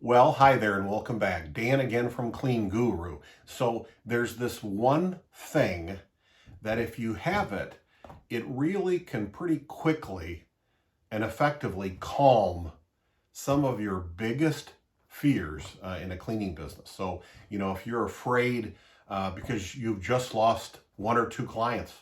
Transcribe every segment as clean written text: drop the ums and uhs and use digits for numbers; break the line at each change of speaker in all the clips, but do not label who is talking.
Well, hi there and welcome back. Dan again from Clean Guru. So there's this one thing that if you have it, it really can pretty quickly and effectively calm some of your biggest fears in a cleaning business. So, if you're afraid because you've just lost one or two clients,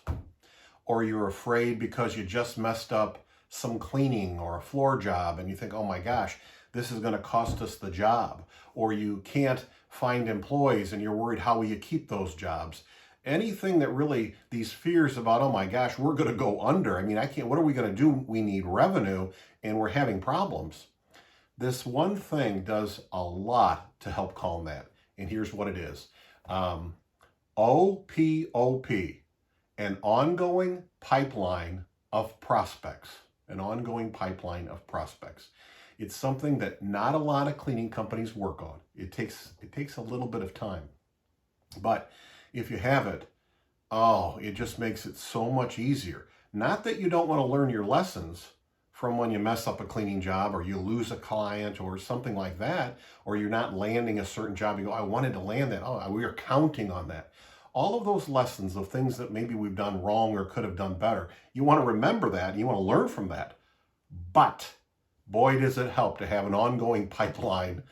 or you're afraid because you just messed up some cleaning or a floor job and you think, oh my gosh, this is going to cost us the job, or you can't find employees and you're worried how will you keep those jobs. Anything that really, these fears about, oh my gosh, we're going to go under. I mean, I can't, what are we going to do? We need revenue and we're having problems. This one thing does a lot to help calm that. And here's what it is. OPOP, an ongoing pipeline of prospects. An ongoing pipeline of prospects. It's something that not a lot of cleaning companies work on. It takes a little bit of time. But if you have it, it just makes it so much easier. Not that you don't want to learn your lessons from when you mess up a cleaning job or you lose a client or something like that, or you're not landing a certain job. You go, I wanted to land that. Oh, we are counting on that. All of those lessons of things that maybe we've done wrong or could have done better, you want to remember that and you want to learn from that. But boy, does it help to have an ongoing pipeline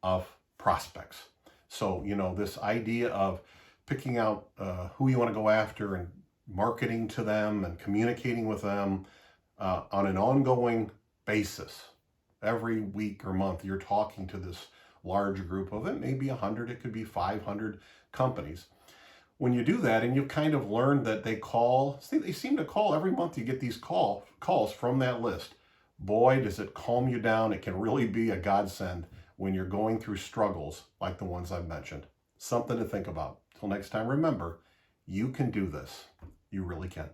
of prospects. So, this idea of picking out who you want to go after and marketing to them and communicating with them on an ongoing basis. Every week or month, you're talking to this large group of it, maybe 100, it could be 500 companies. When you do that and you kind of learn that they seem to call every month, you get these calls from that list. Boy, does it calm you down. It can really be a godsend when you're going through struggles like the ones I've mentioned. Something to think about. Till next time, remember, you can do this. You really can.